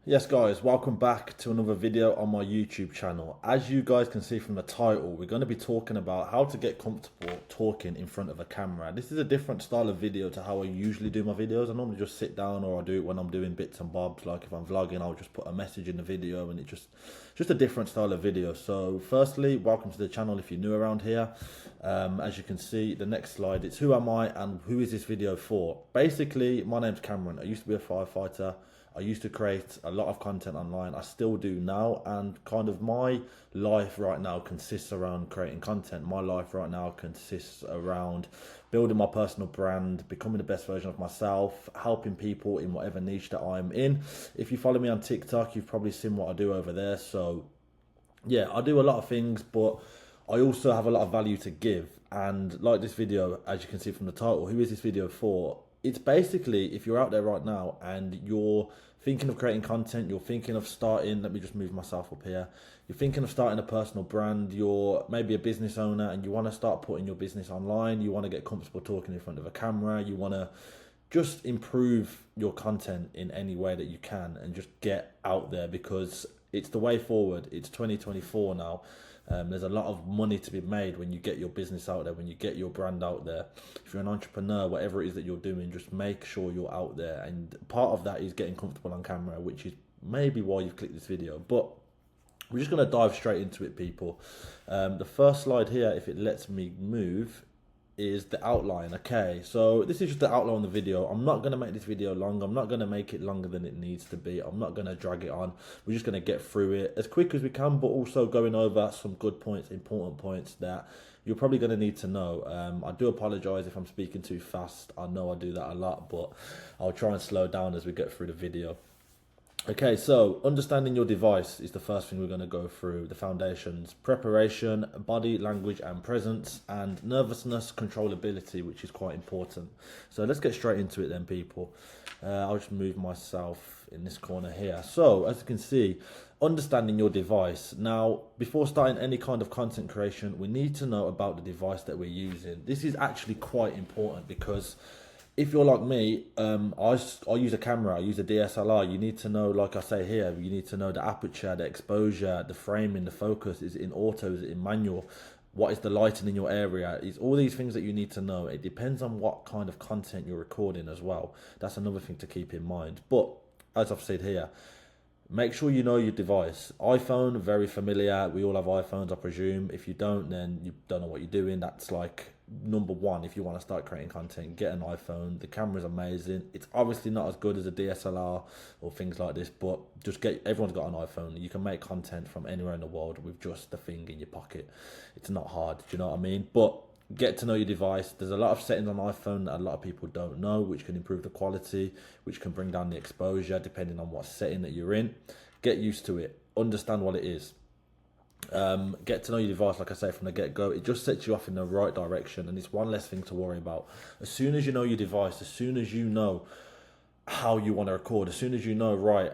Yes guys, welcome back to another video on my YouTube channel. As you guys can see from the title, we're going to be talking about how to get comfortable talking in front of a camera. This is a different style of video to how I usually do my videos. I normally just sit down, or I do it when I'm doing bits and bobs. Like if I'm vlogging, I'll just put a message in the video, and it's just a different style of video. So firstly, welcome to the channel if you're new around here. As you can see, the next slide, it's who am I and who is this video for? Basically, my name's Cameron. I used to be a firefighter. I used to create a lot of content online. I still do now, and kind of my life right now consists around creating content. My life right now consists around building my personal brand, becoming the best version of myself, helping people in whatever niche that I'm in. If you follow me on TikTok, you've probably seen what I do over there. So yeah, I do a lot of things, but I also have a lot of value to give. And like this video, as you can see from the title, who is this video for? It's basically, if you're out there right now and you're thinking of creating content, you're thinking of starting, let me just move myself up here. You're thinking of starting a personal brand, you're maybe a business owner and you want to start putting your business online, you want to get comfortable talking in front of a camera, you want to just improve your content in any way that you can and just get out there, because it's the way forward. It's 2024 now. There's a lot of money to be made when you get your business out there, when you get your brand out there. If you're an entrepreneur, whatever it is that you're doing, just make sure you're out there. And part of that is getting comfortable on camera, which is maybe why you've clicked this video. But we're just going to dive straight into it, people. The first slide here, if it lets me move, is the outline. Okay, so this is just the outline of the video. I'm not going to make this video long. I'm not going to make it longer than it needs to be. I'm not going to drag it on. We're just going to get through it as quick as we can, but also going over some good points, important points that you're probably going to need to know. I do apologize if I'm speaking too fast. I know I do that a lot, but I'll try and slow down as we get through the video. Okay, so understanding your device is the first thing we're going to go through. The foundations: preparation, body language and presence, and nervousness, controllability, which is quite important. So let's get straight into it then, people. I'll just move myself in this corner here. So as you can see, understanding your device. Now, before starting any kind of content creation, we need to know about the device that we're using. This is actually quite important because if you're like me, I use a camera, I use a DSLR. You need to know, like I say here, you need to know the aperture, the exposure, the framing, the focus. Is it in auto? Is it in manual? What is the lighting in your area? It's all these things that you need to know. It depends on what kind of content you're recording as well. That's another thing to keep in mind. But as I've said here, make sure you know your device. iPhone, very familiar. We all have iPhones, I presume. If you don't, then you don't know what you're doing. That's like number one. If you want to start creating content, get an iPhone. The camera's amazing. It's obviously not as good as a DSLR or things like this, but just get, everyone's got an iPhone. You can make content from anywhere in the world with just the thing in your pocket. It's not hard, do you know what I mean? But get to know your device. There's a lot of settings on iPhone that a lot of people don't know, which can improve the quality, which can bring down the exposure depending on what setting that you're in. Get used to it. Understand what it is. Get to know your device, like I say, from the get-go. It just sets you off in the right direction, and it's one less thing to worry about. As soon as you know your device, as soon as you know how you want to record, as soon as you know, right,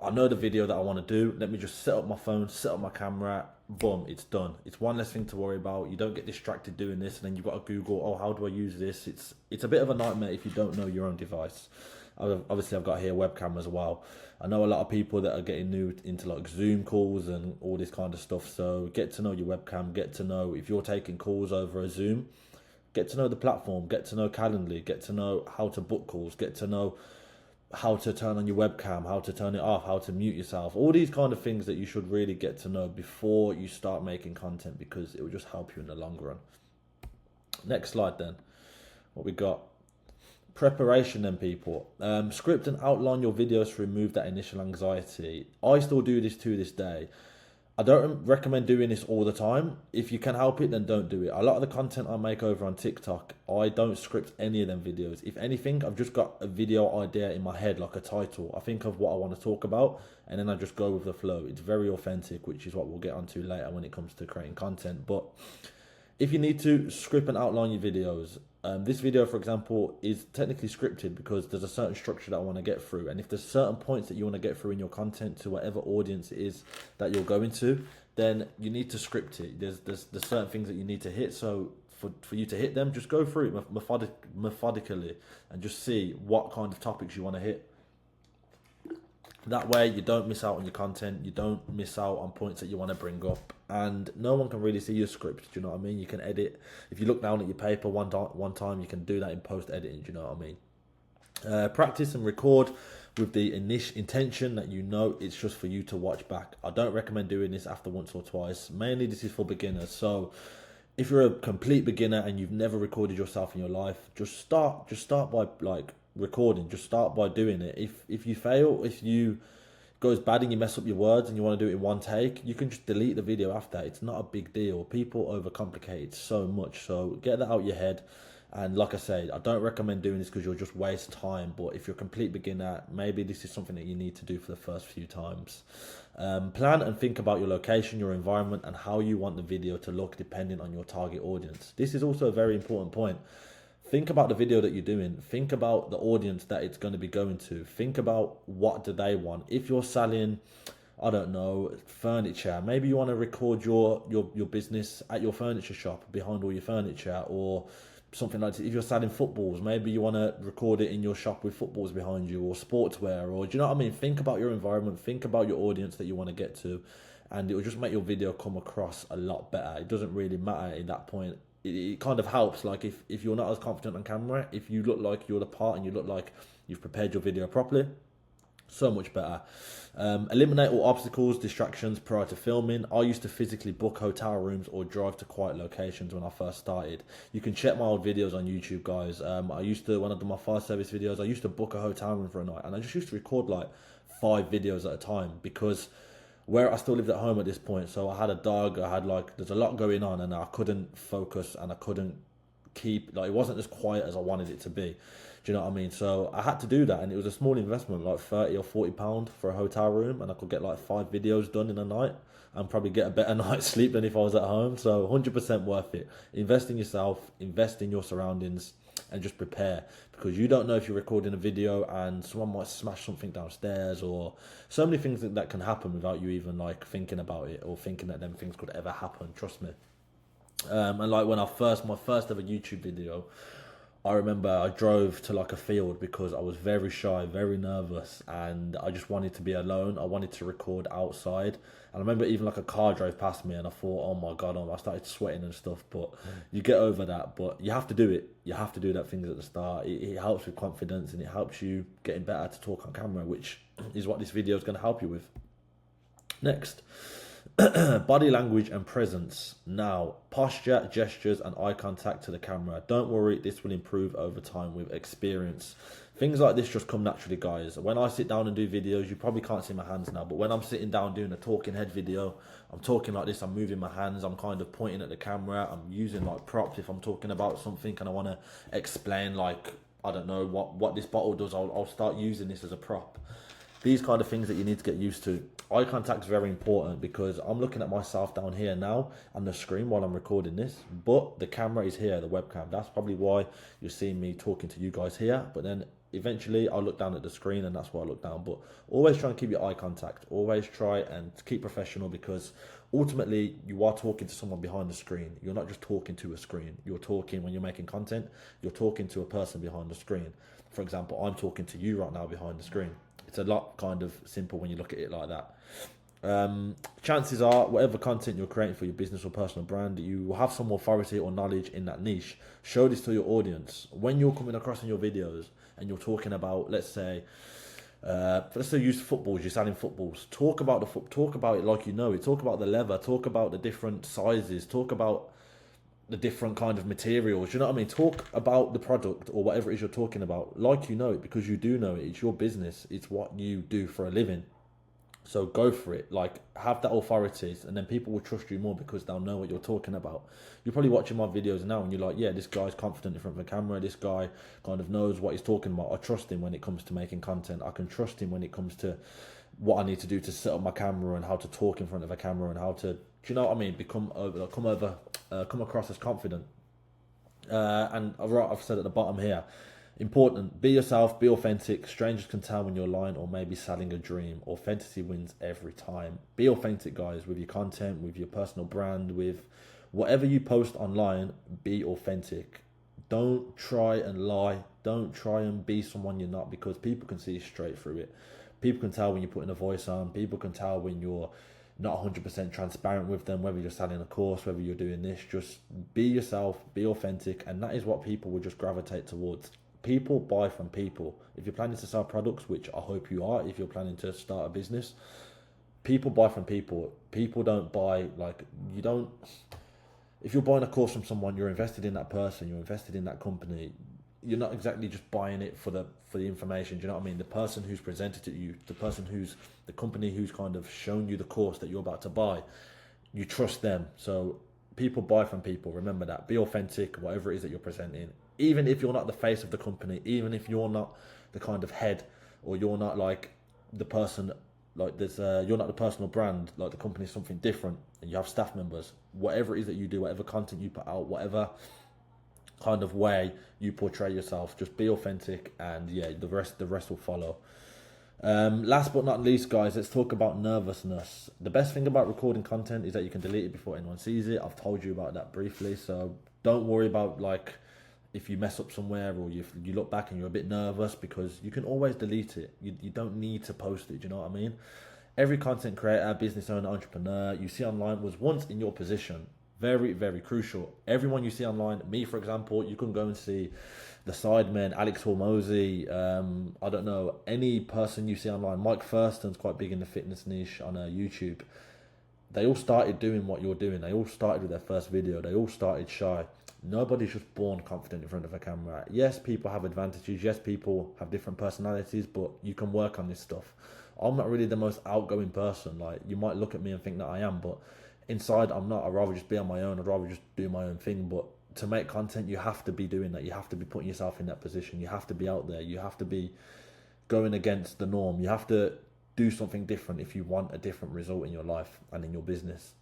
I know the video that I want to do, let me just set up my phone, set up my camera, boom, it's done. It's one less thing to worry about. You don't get distracted doing this, and then you've got to Google, oh, how do I use this? It's a bit of a nightmare if you don't know your own device. Obviously, I've got here webcam as well. I know a lot of people that are getting new into like Zoom calls and all this kind of stuff. So get to know your webcam, get to know if you're taking calls over a Zoom, get to know the platform, get to know Calendly, get to know how to book calls, get to know how to turn on your webcam, how to turn it off, how to mute yourself, all these kind of things that you should really get to know before you start making content, because it will just help you in the long run. Next slide then. What we got? Preparation then, people. Script and outline your videos to remove that initial anxiety. I still do this to this day. I don't recommend doing this all the time. If you can help it, then don't do it. A lot of the content I make over on TikTok, I don't script any of them videos. If anything, I've just got a video idea in my head, like a title. I think of what I want to talk about, and then I just go with the flow. It's very authentic, which is what we'll get onto later when it comes to creating content. But if you need to script and outline your videos, this video, for example, is technically scripted because there's a certain structure that I want to get through. And if there's certain points that you want to get through in your content to whatever audience it is that you're going to, then you need to script it. There's certain things that you need to hit. So for you to hit them, just go through it methodically and just see what kind of topics you want to hit. That way you don't miss out on your content, you don't miss out on points that you want to bring up, and no one can really see your script. Do you know what I mean? You can edit. If you look down at your paper one time, you can do that in post editing. Do you know what I mean? Practice and record with the initial intention that you know it's just for you to watch back. I don't recommend doing this after once or twice. Mainly this is for beginners. So if you're a complete beginner and you've never recorded yourself in your life, just start by like recording. Just start by doing it. If you fail, if you goes bad and you mess up your words and you want to do it in one take, you can just delete the video after. It's not a big deal. People overcomplicate it so much. So get that out your head. And like I said, I don't recommend doing this because you'll just waste time. But if you're a complete beginner, maybe this is something that you need to do for the first few times. Plan and think about your location, your environment, and how you want the video to look depending on your target audience. This is also a very important point. Think about the video that you're doing. Think about the audience that it's going to be going to. Think about what do they want. If you're selling, I don't know, furniture, maybe you want to record your business at your furniture shop behind all your furniture, or something like that. If you're selling footballs, maybe you want to record it in your shop with footballs behind you, or sportswear, or do you know what I mean? Think about your environment, think about your audience that you want to get to, and it will just make your video come across a lot better. It doesn't really matter at that point. It kind of helps, like if you're not as confident on camera, if you look like you're the part and you look like you've prepared your video properly, so much better. Eliminate all obstacles, distractions prior to filming. I used to physically book hotel rooms or drive to quiet locations when I first started. You can check my old videos on YouTube, guys. I used to, when I did my fire service videos, I used to book a hotel room for a night, and I just used to record like 5 videos at a time, because where I still lived at home at this point, so I had a dog, I had there's a lot going on, and I couldn't focus, and I couldn't keep, it wasn't as quiet as I wanted it to be. Do you know what I mean? So I had to do that, and it was a small investment, like £30 or £40 for a hotel room, and I could get like 5 videos done in a night, and probably get a better night's sleep than if I was at home. So 100% worth it. Invest in yourself, invest in your surroundings, and just prepare, because you don't know if you're recording a video and someone might smash something downstairs, or so many things that can happen without you even thinking about it or thinking that them things could ever happen. Trust me. And when my first ever YouTube video, I remember I drove to a field because I was very shy, very nervous, and I just wanted to be alone. I wanted to record outside. And I remember even a car drove past me, and I thought, oh my God, I started sweating and stuff. But you get over that. But you have to do it. You have to do that things at the start. It helps with confidence, and it helps you getting better to talk on camera, which is what this video is going to help you with. Next. Body language and presence. Now, posture, gestures, and eye contact to the camera. Don't worry, this will improve over time with experience. Things like this just come naturally, guys. When I sit down and do videos, you probably can't see my hands now, but when I'm sitting down doing a talking head video, I'm talking like this, I'm moving my hands, I'm kind of pointing at the camera, I'm using props if I'm talking about something and I want to explain I don't know what this bottle does, I'll start using this as a prop. These kind of things that you need to get used to. Eye contact is very important, because I'm looking at myself down here now on the screen while I'm recording this, but the camera is here, the webcam. That's probably why you're seeing me talking to you guys here, but then eventually I'll look down at the screen, and that's why I look down. But always try and keep your eye contact. Always try and keep professional, because ultimately you are talking to someone behind the screen. You're not just talking to a screen. You're talking, when you're making content, you're talking to a person behind the screen. For example, I'm talking to you right now behind the screen. It's a lot kind of simple when you look at it like that. Chances are, whatever content you're creating for your business or personal brand, you will have some authority or knowledge in that niche. Show this to your audience. When you're coming across in your videos and you're talking about, let's say use footballs, you're selling footballs. Talk about talk about it like you know it. Talk about the leather, talk about the different sizes, talk about the different kind of materials. You know what I mean? Talk about the product or whatever it is you're talking about like you know it, because you do know it. It's your business. It's what you do for a living. So go for it. Have that authority, and then people will trust you more because they'll know what you're talking about. You're probably watching my videos now and you're like, yeah, this guy's confident in front of the camera. This guy kind of knows what he's talking about. I trust him when it comes to making content. I can trust him when it comes to what I need to do to set up my camera and how to talk in front of a camera and how to, do you know what I mean? Come across as confident. And I've said at the bottom here, important, be yourself, be authentic. Strangers can tell when you're lying or maybe selling a dream. Authenticity wins every time. Be authentic, guys, with your content, with your personal brand, with whatever you post online. Be authentic. Don't try and lie. Don't try and be someone you're not, because people can see straight through it. People can tell when you're putting a voice on. People can tell when you're not 100% transparent with them, whether you're selling a course, whether you're doing this. Just be yourself, be authentic, and that is what people will just gravitate towards. People buy from people. If you're planning to sell products, which I hope you are, if you're planning to start a business, people buy from people. People don't buy, like, you don't, if you're buying a course from someone, you're invested in that person, you're invested in that company. You're not exactly just buying it for the information. Do you know what I mean? The person who's presented it to you, the company who's kind of shown you the course that you're about to buy, you trust them. So people buy from people. Remember that. Be authentic, whatever it is that you're presenting. Even if you're not the face of the company, even if you're not the kind of head, or you're not like the person, like you're not the personal brand, like the company's something different, and you have staff members. Whatever it is that you do, whatever content you put out, whatever kind of way you portray yourself, just be authentic, and yeah, the rest will follow. Last but not least, guys, let's talk about nervousness. The best thing about recording content is that you can delete it before anyone sees it. I've told you about that briefly, so don't worry about like if you mess up somewhere, or you look back and you're a bit nervous, because you can always delete it. You don't need to post it. Do you know what I mean? Every content creator, business owner, entrepreneur you see online was once in your position. Very, very crucial. Everyone you see online, me for example, you can go and see the Sidemen, Alex Hormozi, I don't know, any person you see online. Mike Thurston's quite big in the fitness niche on YouTube. They all started doing what you're doing. They all started with their first video. They all started shy. Nobody's just born confident in front of a camera. Yes, people have advantages. Yes, people have different personalities, but you can work on this stuff. I'm not really the most outgoing person. Like, you might look at me and think that I am, but inside I'm not. I'd rather just be on my own. I'd rather just do my own thing. But to make content, you have to be doing that. You have to be putting yourself in that position. You have to be out there. You have to be going against the norm. You have to do something different if you want a different result in your life and in your business.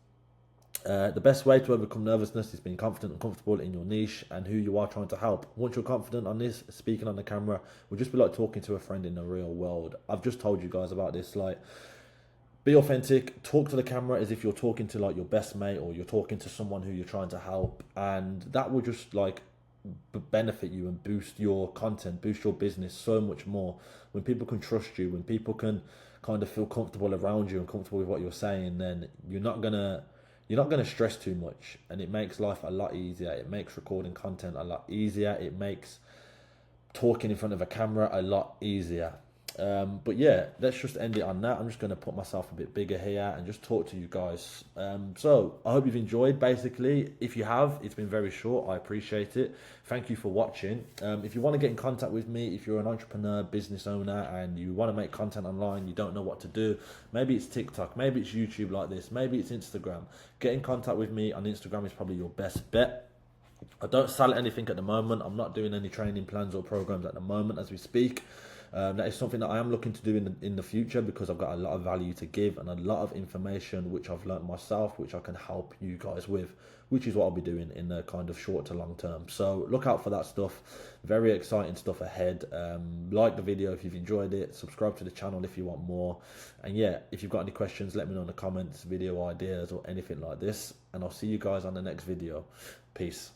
The best way to overcome nervousness is being confident and comfortable in your niche and who you are trying to help. Once you're confident on this, speaking on the camera will just be like talking to a friend in the real world. I've just told you guys about this. Like, be authentic, talk to the camera as if you're talking to like your best mate, or you're talking to someone who you're trying to help, and that will just like benefit you and boost your content, boost your business so much more. When people can trust you, when people can kind of feel comfortable around you and comfortable with what you're saying, then you're not gonna stress too much, and it makes life a lot easier. It makes recording content a lot easier. It makes talking in front of a camera a lot easier. But yeah, let's just end it on that. I'm just going to put myself a bit bigger here and just talk to you guys. So I hope you've enjoyed. Basically, if you have, it's been very short. I appreciate it. Thank you for watching. If you want to get in contact with me, if you're an entrepreneur, business owner, and you want to make content online, you don't know what to do, maybe it's TikTok, maybe it's YouTube like this, maybe it's Instagram. Get in contact with me on Instagram is probably your best bet. I don't sell anything at the moment. I'm not doing any training plans or programs at the moment as we speak. That is something that I am looking to do in the future, because I've got a lot of value to give and a lot of information which I've learned myself, which I can help you guys with, which is what I'll be doing in the kind of short to long term. So look out for that stuff. Very exciting stuff ahead. Like the video if you've enjoyed it. Subscribe to the channel if you want more. And yeah, if you've got any questions, let me know in the comments, video ideas or anything like this. And I'll see you guys on the next video. Peace.